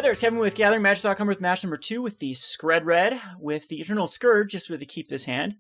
there, it's Kevin with GatheringMagic.com with match number 2 with the Skred Red with the Eternal Scourge, just with to keep this hand.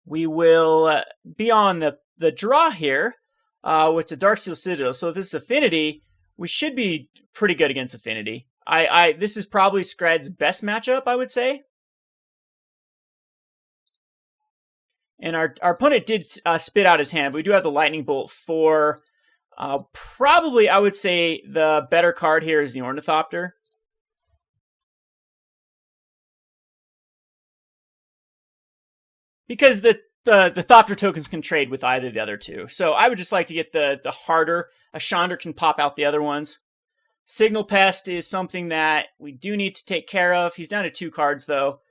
We will be on the draw here with the Darksteel Citadel. So if this is Affinity, we should be pretty good against Affinity. This is probably Skred's best matchup, I would say. And our opponent did spit out his hand, but we do have the Lightning Bolt for... probably, I would say the better card here is the Ornithopter. Because the Thopter tokens can trade with either of the other two. So I would just like to get the harder. A Chandra can pop out the other ones. Signal Pest is something that we do need to take care of. He's down to 2 cards, though.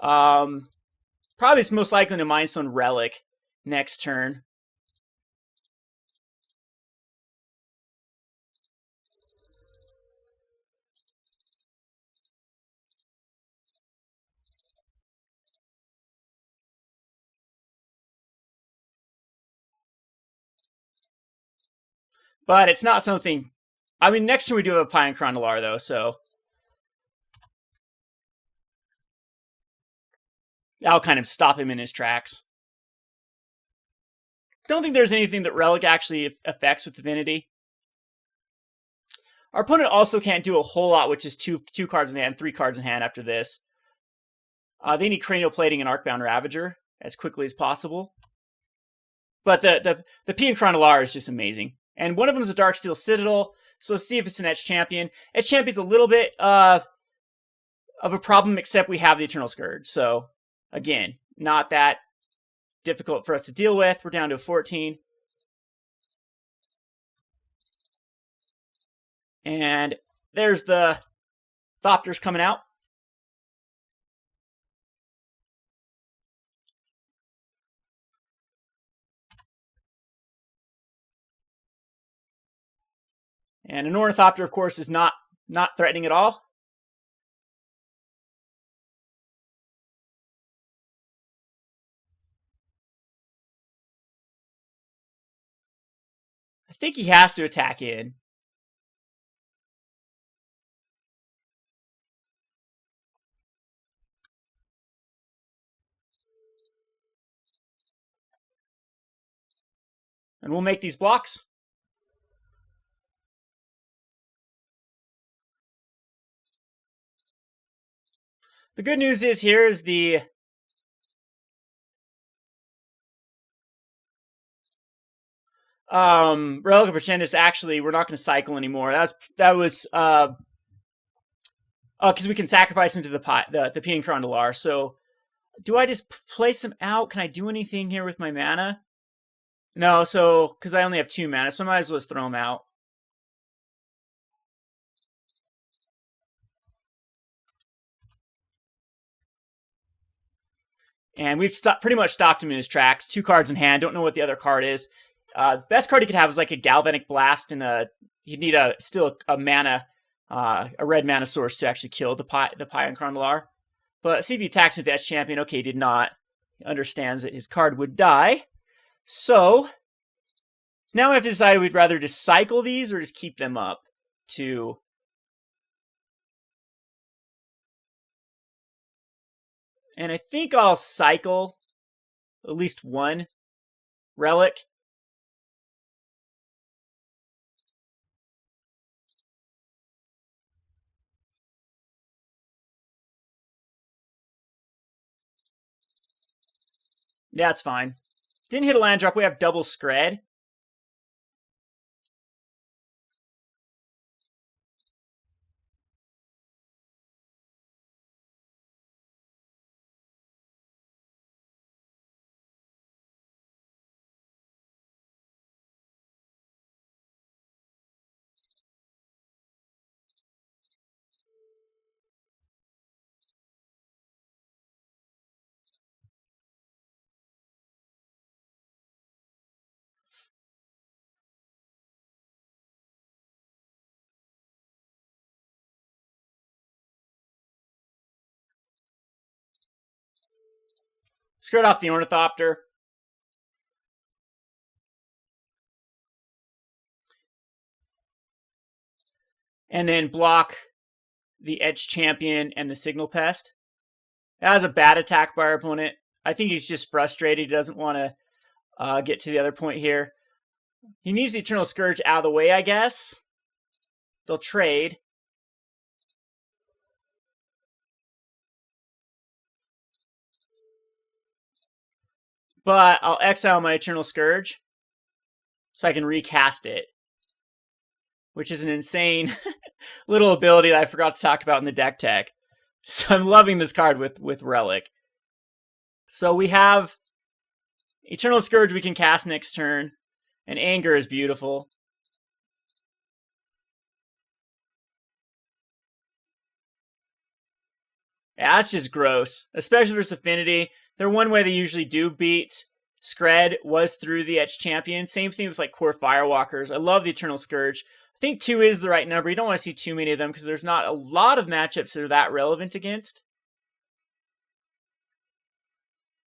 Probably is most likely to Mindstone Relic next turn. But it's not something... I mean, next turn we do have a Pia and Kiran Nalaar, though, so... that'll kind of stop him in his tracks. Don't think there's anything that Relic actually affects with Affinity. Our opponent also can't do a whole lot, which is two cards in hand, 3 cards in hand after this. They need Cranial Plating and Arcbound Ravager as quickly as possible. But the Pia and Kiran Nalaar is just amazing. And one of them is a Darksteel Citadel, so let's see if it's an Etched Champion. Etched Champion's a little bit of a problem, except we have the Eternal Scourge. So, again, not that difficult for us to deal with. We're down to a 14. And there's the Thopters coming out. And an Ornithopter, of course, is not threatening at all. I think he has to attack in. And we'll make these blocks. The good news is here is the Relic of Progenitus. Actually, we're not going to cycle anymore. That was because we can sacrifice into the Pia and Kiran Nalaar. So, do I just place him out? Can I do anything here with my mana? No, so because I only have 2 mana, so I might as well just throw him out. And we've pretty much stopped him in his tracks. 2 cards in hand. Don't know what the other card is. Best card he could have is like a Galvanic Blast, and you'd need still a mana, a red mana source to actually kill the Pia and Kiran Nalaar. But see if he attacks with the Etched Champion. Okay, he did not. He understands that his card would die. So now we have to decide if we'd rather just cycle these or just keep them up to... And I think I'll cycle at least 1 Relic. Yeah, that's fine. Didn't hit a land drop. We have double Skred. Skred off the Ornithopter. And then block the Etched Champion and the Signal Pest. That was a bad attack by our opponent. I think he's just frustrated. He doesn't want to get to the other point here. He needs the Eternal Scourge out of the way, I guess. They'll trade. But I'll exile my Eternal Scourge so I can recast it, which is an insane little ability that I forgot to talk about in the deck tech. So I'm loving this card with Relic. So we have Eternal Scourge we can cast next turn, and Anger is beautiful. Yeah, that's just gross, especially versus Affinity. They're one way they usually do beat Skred was through the Etched Champion. Same thing with like core Firewalkers. I love the Eternal Scourge. I think 2 is the right number. You don't want to see too many of them because there's not a lot of matchups that are that relevant against.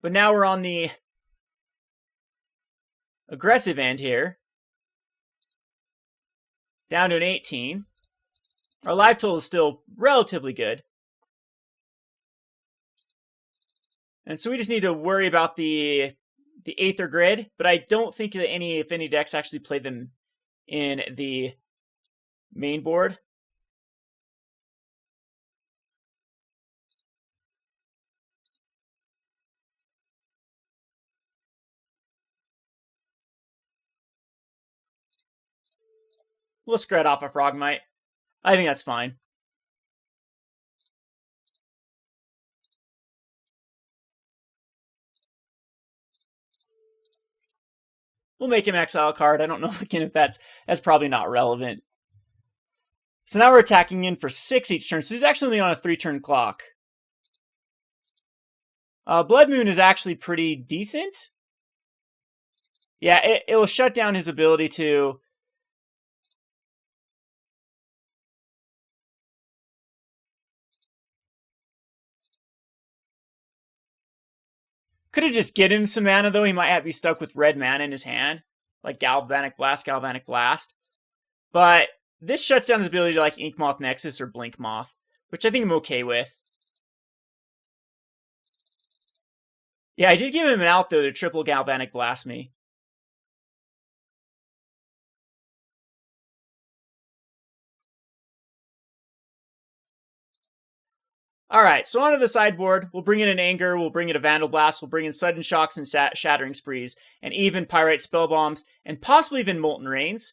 But now we're on the aggressive end here. Down to an 18. Our life total is still relatively good. And so we just need to worry about the Aether Grid, but I don't think that any Affinity decks actually play them in the main board. We'll Skred off a Frogmite. I think that's fine. We'll make him exile a card. I don't know again if that's probably not relevant. So now we're attacking in for 6 each turn. So he's actually only on a 3-turn clock. Blood Moon is actually pretty decent. Yeah, it will shut down his ability to... Could have just given him some mana, though. He might be stuck with red mana in his hand. Like Galvanic Blast, Galvanic Blast. But this shuts down his ability to like Ink Moth Nexus or Blink Moth, which I think I'm okay with. Yeah, I did give him an out, though, to triple Galvanic Blast me. Alright, so onto the sideboard. We'll bring in an Anger, we'll bring in a Vandalblast, we'll bring in Sudden Shocks and Shattering Sprees, and even Pyrite Spellbombs, and possibly even Molten Rains.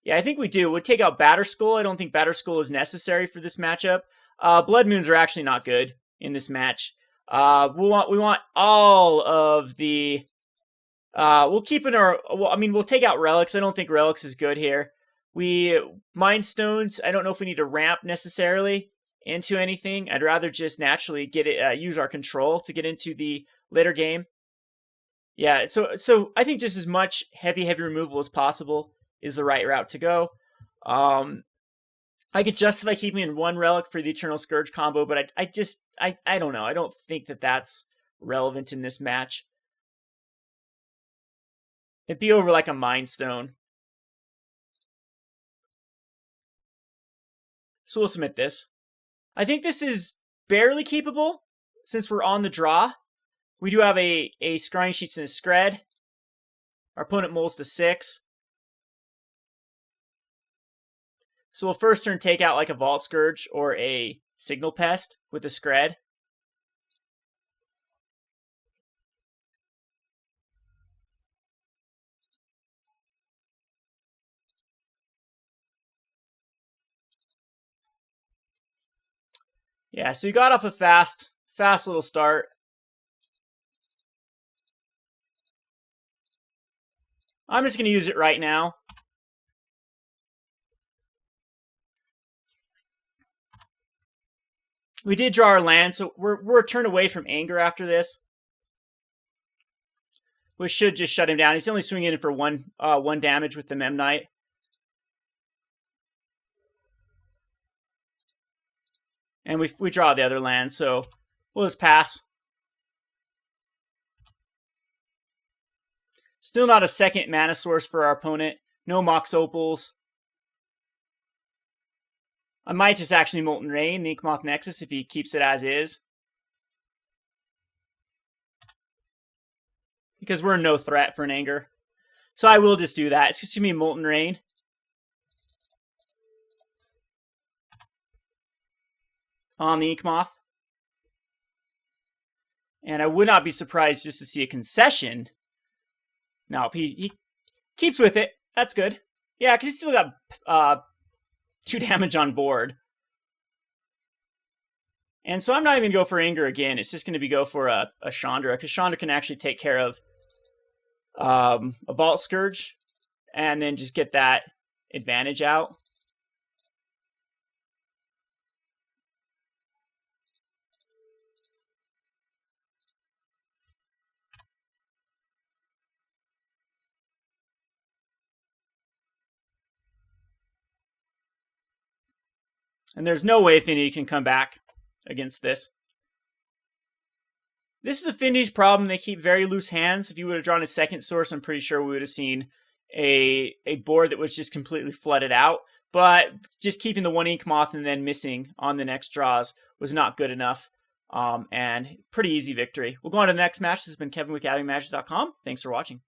Yeah, I think we do. We'll take out Batterskull. I don't think Batterskull is necessary for this matchup. Blood Moons are actually not good in this match. We want all of the... we'll keep in our... Well, I mean, we'll take out Relics. I don't think Relics is good here. Mind Stones, I don't know if we need to ramp necessarily into anything. I'd rather just naturally get it, use our control to get into the later game. Yeah, so I think just as much heavy removal as possible is the right route to go. I could justify keeping in 1 Relic for the Eternal Scourge combo, but I don't know. I don't think that that's relevant in this match. It'd be over like a Mind Stone. So we'll submit this. I think this is barely keepable since we're on the draw. We do have a Scrying Sheets and a Skred. Our opponent molds to 6. So we'll first turn take out like a Vault Scourge or a Signal Pest with a Skred. Yeah, so you got off a fast little start. I'm just going to use it right now. We did draw our land, so we're a turn away from Anger after this, which should just shut him down. He's only swinging in for one damage with the Mem Knight. And we draw the other land, so we'll just pass. Still not a second mana source for our opponent. No Mox Opals. I might just actually Molten Rain the Inkmoth Nexus if he keeps it as is. Because we're no threat for an Anger. So I will just do that. It's just going to be Molten Rain. On the Inkmoth. And I would not be surprised just to see a concession. No, he keeps with it. That's good. Yeah, because he's still got 2 damage on board. And so I'm not even going to go for Anger again. It's just going to be go for a Chandra, because Chandra can actually take care of a Vault Scourge, and then just get that advantage out. And there's no way Affinity can come back against this. This is Affinity's problem. They keep very loose hands. If you would have drawn a second source, I'm pretty sure we would have seen a board that was just completely flooded out. But just keeping the 1 Inkmoth and then missing on the next draws was not good enough. And pretty easy victory. We'll go on to the next match. This has been Kevin with GatheringMagic.com. Thanks for watching.